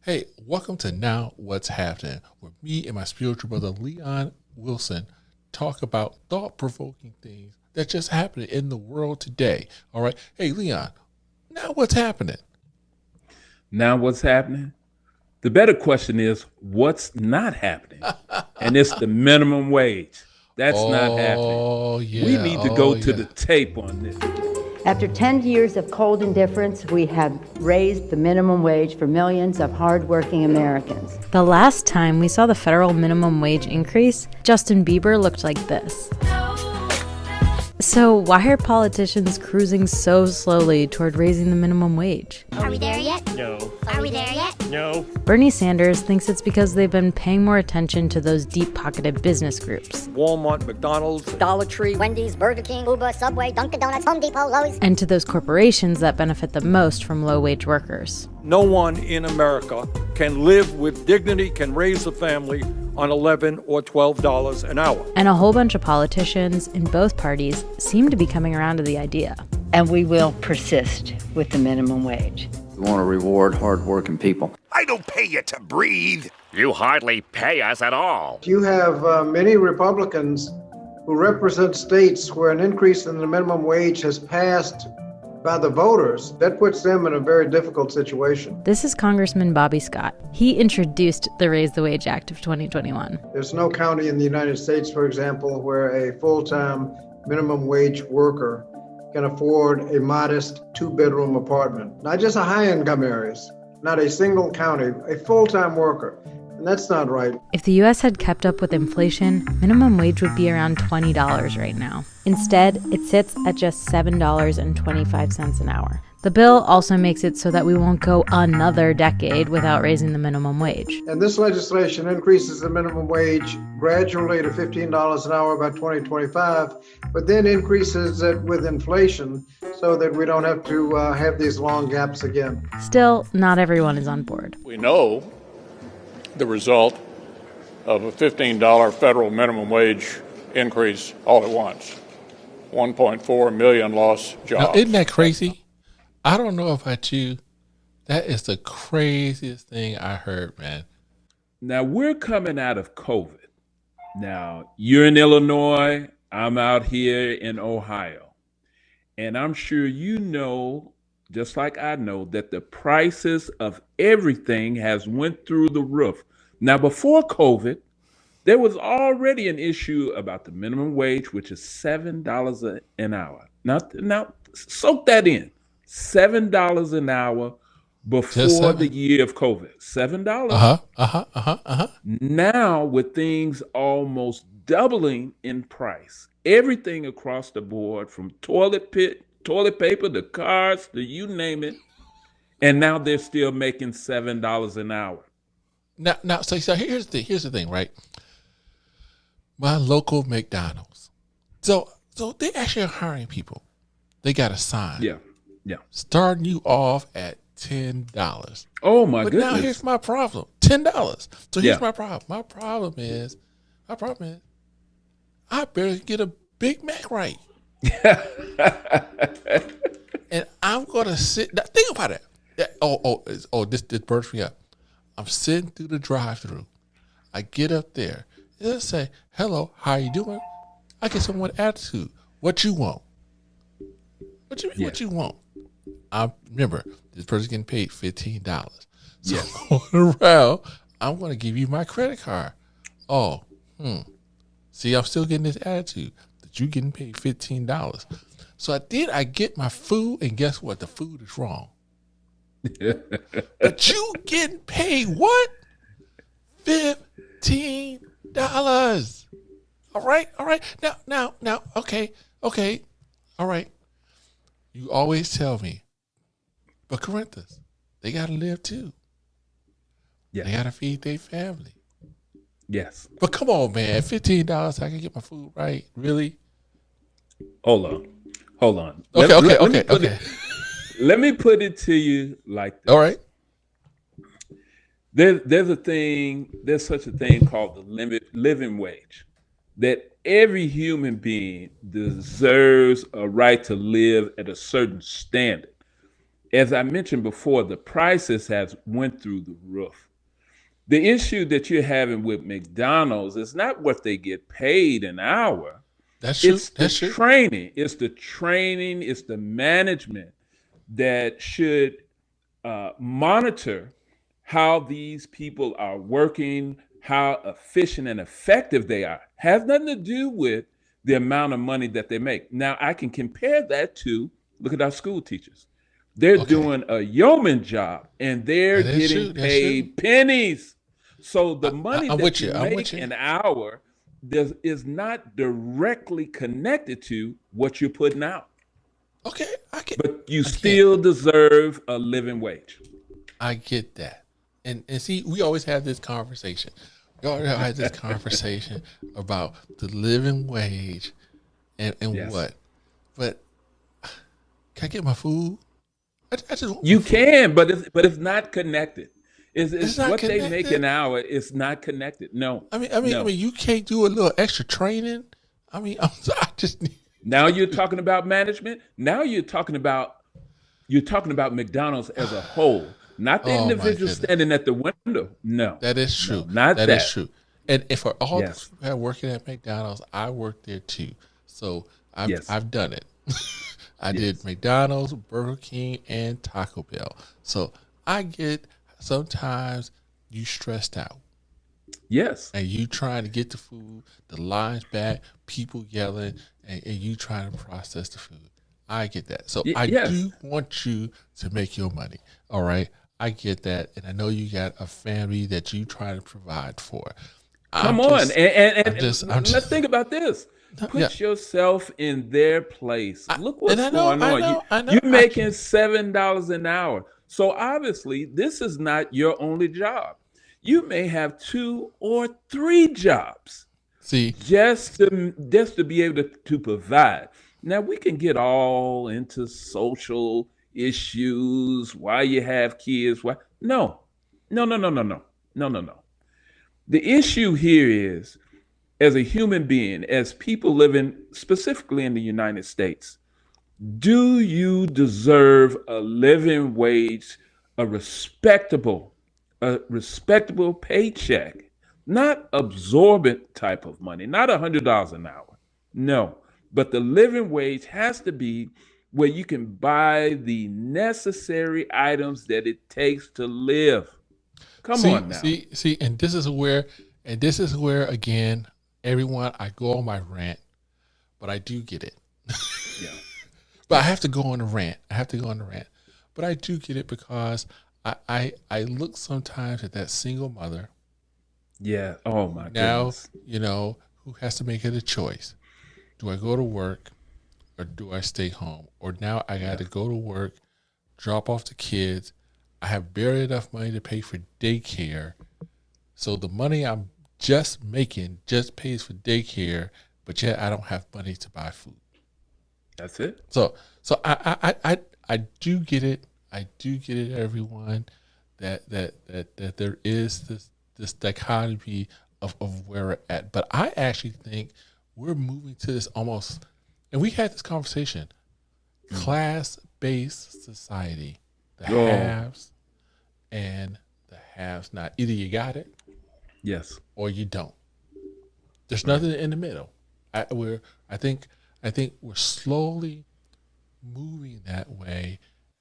Hey, welcome to Now What's Happening, where me and my spiritual brother Leon Wilson talk about thought-provoking things that just happening in the world today. All right. Hey, Leon, now what's happening? Now, what's happening? The better question is, what's not happening? And it's the minimum wage. That's not happening. Oh, We yeah. need to Oh, go to the yeah. tape on this. After 10 years of cold indifference, we have raised the minimum wage for millions of hardworking Americans. The last time we saw the federal minimum wage increase, Justin Bieber looked like this. So why are politicians cruising so slowly toward raising the minimum wage? Are we there yet? No. Are we there yet? No. Bernie Sanders thinks it's because they've been paying more attention to those deep-pocketed business groups Walmart, McDonald's, Dollar Tree, Wendy's, Burger King, Uber, Subway, Dunkin' Donuts, Home Depot, Lowe's. and to those corporations that benefit the most from low-wage workers. no one in America can live with dignity, can raise a family on $11 or $12 an hour. And a whole bunch of politicians in both parties seem to be coming around to the idea. And we will persist with the minimum wage. We want to reward hardworking people. I don't pay you to breathe. You hardly pay us at all. You have many Republicans who represent states where an increase in the minimum wage has passed by the voters. That puts them in a very difficult situation. This is Congressman Bobby Scott. He introduced the Raise the Wage Act of 2021. There's no county in the United States, for example, where a full-time minimum wage worker can afford a modest two-bedroom apartment. Not just a high-income areas, not a single county, a full-time worker. And that's not right. If the U.S. had kept up with inflation, minimum wage would be around $20 right now. Instead, it sits at just $7.25 an hour. The bill also makes it so that we won't go another decade without raising the minimum wage. And this legislation increases the minimum wage gradually to $15 an hour by 2025, but then increases it with inflation so that we don't have to have these long gaps again. Still, not everyone is on board. We know the result of a $15 federal minimum wage increase all at once. 1.4 million lost jobs. Now, isn't that crazy? I don't know about you. That is the craziest thing I heard, man. Now, we're coming out of COVID. Now, you're in Illinois, I'm out here in Ohio. And I'm sure you know, just like I know, that the prices of everything has went through the roof. Now, before COVID, there was already an issue about the minimum wage, which is $7 an hour. Now, soak that in. $7 an hour before the year of COVID. $7. Now, with things almost doubling in price, everything across the board, from toilet paper to cars to you name it, and now they're still making $7 an hour. Now, so here's the thing, right? My local McDonald's. So they actually are hiring people. They got a sign. Yeah. Starting you off at $10. Oh my goodness. But now here's my problem. $10. So here's Yeah. my problem. My problem is I barely get a Big Mac right. And I'm gonna sit now, think about it. This burns me up. I'm sitting through the drive-thru. I get up there. It'll say, "Hello, how you doing?" I get someone attitude. What you want? What you mean? Yeah. What you want? I remember this person's getting paid $15. So Yeah. going around, I'm gonna give you my credit card. See, I'm still getting this attitude that you getting paid $15. So I get my food, and guess what? The food is wrong. But you getting paid what? $15. All right. Now, okay. All right. You always tell me, but Corinthus, they gotta live too. Yeah. They gotta feed their family. Yes. But come on, man, $15, I can get my food right. Really? Hold on. Okay. Let me put it to you like this. All right. There's such a thing called the living wage, that every human being deserves a right to live at a certain standard. as I mentioned before, the prices has went through the roof. The issue that you're having with McDonald's is not what they get paid an hour. That's true. It's the That's true. training. It's the training. It's the management that should monitor how these people are working, how efficient and effective they are. Has nothing to do with the amount of money that they make. Now, I can compare that to look at our school teachers. They're Okay. doing a yeoman job and they're That is true. getting That's paid pennies. So the I, money I'm that with you you. I'm with make you. an hour is not directly connected to what you're putting out. Okay, But you I get still deserve a living wage. I get that. And see, we always have this conversation. We always have this conversation about the living wage and Yes. what. But can I get my food? I just want my You food. can, but it's not connected. It's It's not what they make connected. an hour. It's not connected. No, I no. mean, you can't do a little extra training. I just need. Now you're talking about management. Now you're talking about McDonald's as a whole, not the Oh my individual goodness, standing at the window. No, that is no, true. not That is that. true. And if for all the Yes, people that are working at McDonald's, I worked there too. So yes, I've done it. I did yes, McDonald's, Burger King, and Taco Bell. So I get sometimes you stressed out yes. and you trying to get the food, the lines back, people yelling, and you trying to process the food. I get that. So I Yes. do want you to make your money. All right. I get that. And I know you got a family that you try to provide for. Come I'm on, just, I'm let's just, think about this. yeah. Put yourself in their place. Look And what's I know, going on. I know. You're making $7 an hour. So obviously, this is not your only job. You may have 2 or 3 jobs See, just to be able to provide. Now we can get all into social issues, why you have kids, why no. No, no, no, no, no. No, no, no. The issue here is, as a human being, as people living specifically in the United States, do you deserve a living wage, a respectable, a respectable paycheck, not absorbent type of money, not $100 an hour. No, but the living wage has to be where you can buy the necessary items that it takes to live. Come on now. and this is where again, everyone, I go on my rant, but I do get it. Yeah. But I have to go on a rant. But I do get it because I look sometimes at that single mother Yeah. Oh my now, goodness. who has to make it a choice. Do I go to work or do I stay home? Or now I got to go to work, drop off the kids. I have barely enough money to pay for daycare. So the money I'm just making just pays for daycare, but yet I don't have money to buy food. That's it. So I do get it. I do get it, everyone, that there is this dichotomy of where we're at. But I actually think we're moving to this almost, and we had this conversation, class-based society. The haves and the haves not. Either you got it, Yes. or you don't. There's nothing in the middle. I think we're slowly moving that way,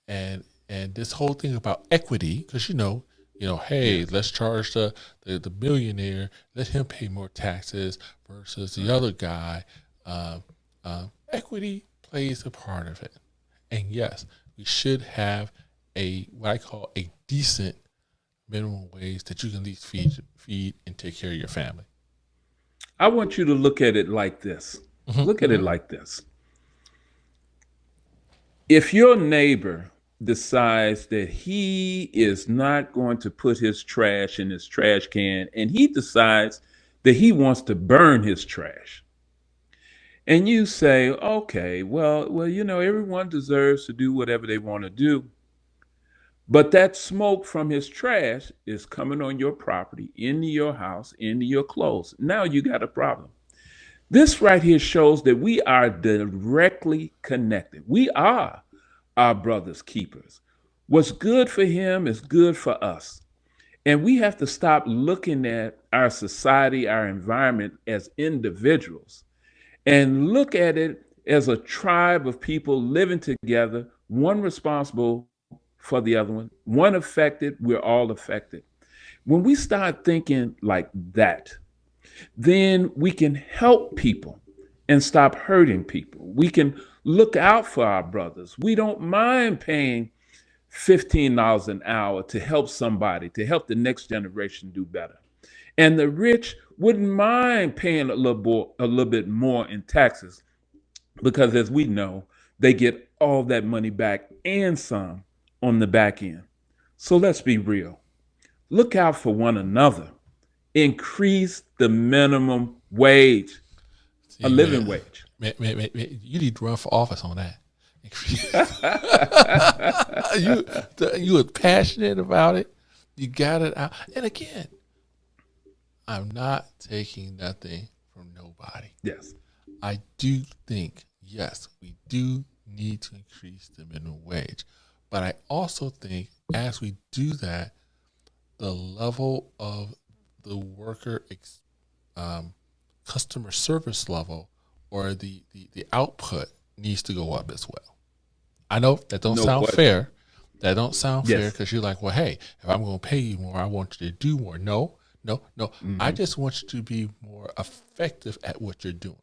and this whole thing about equity, because hey, let's charge the millionaire, let him pay more taxes versus the other guy. Equity plays a part of it, and yes, we should have what I call a decent minimum wage that you can at least feed and take care of your family. I want you to look at it like this. Look at it like this. If your neighbor decides that he is not going to put his trash in his trash can and he decides that he wants to burn his trash, and you say, okay, well, everyone deserves to do whatever they want to do. But that smoke from his trash is coming on your property, into your house, into your clothes. Now you got a problem. This right here shows that we are directly connected. We are our brother's keepers. What's good for him is good for us. And we have to stop looking at our society, our environment as individuals and look at it as a tribe of people living together, one responsible for the other one affected, we're all affected. When we start thinking like that, then we can help people and stop hurting people. We can look out for our brothers. We don't mind paying $15 an hour to help somebody, to help the next generation do better. And the rich wouldn't mind paying a little bit more in taxes because, as we know, they get all that money back and some on the back end. So let's be real. Look out for one another. Increase the minimum wage, a living wage. Man, you need to run for office on that. You are passionate about it. You got it out. And again, I'm not taking nothing from nobody. Yes. I do think, yes, we do need to increase the minimum wage. But I also think as we do that, the level of the worker customer service level or the output needs to go up as well. I know that don't sound fair. That don't sound fair because you're like, well, hey, if I'm going to pay you more, I want you to do more. No. Mm-hmm. I just want you to be more effective at what you're doing.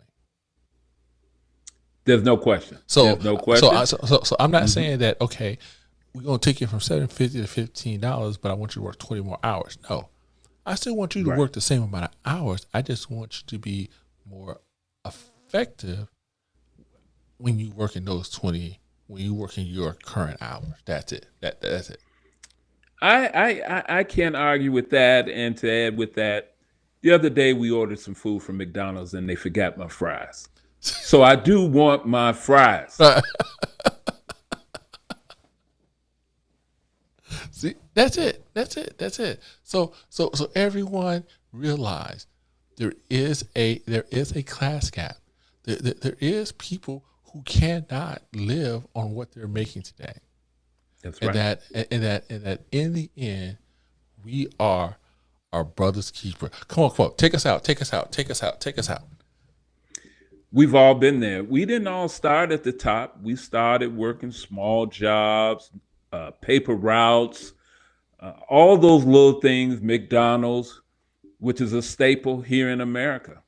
There's no question. So I'm not saying that, okay, we're going to take you from $7.50 to $15, but I want you to work 20 more hours. No. I still want you to work the same amount of hours. I just want you to be more effective when you work in those 20, when you work in your current hours. That's it. That's it. I can't argue with that. And to add with that, the other day we ordered some food from McDonald's and they forgot my fries. So I do want my fries. See, that's it. So everyone realize there is a class gap. There is people who cannot live on what they're making today. That's right. And that in the end, we are our brother's keeper. Come on, take us out. We've all been there. We didn't all start at the top. We started working small jobs, paper routes, all those little things, McDonald's, which is a staple here in America.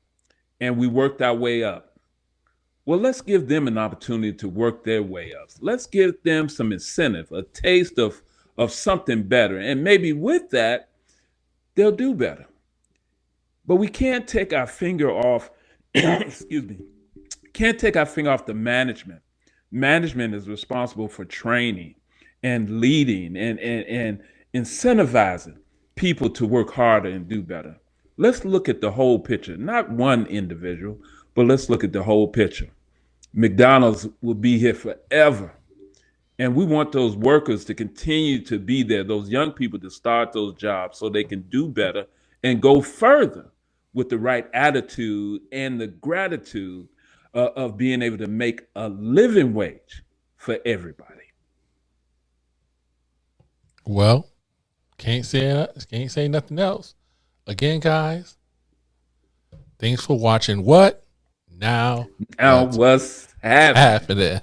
And we worked our way up. Well, let's give them an opportunity to work their way up. Let's give them some incentive, a taste of something better. And maybe with that, they'll do better. But we can't take our finger off, excuse me, can't take our finger off the management. Management is responsible for training and leading and incentivizing people to work harder and do better. Let's look at the whole picture, not one individual, but let's look at the whole picture. McDonald's will be here forever. And we want those workers to continue to be there, those young people to start those jobs so they can do better and go further with the right attitude and the gratitude of being able to make a living wage for everybody. Well, can't say nothing else. Again, guys, thanks for watching What Now What's happening?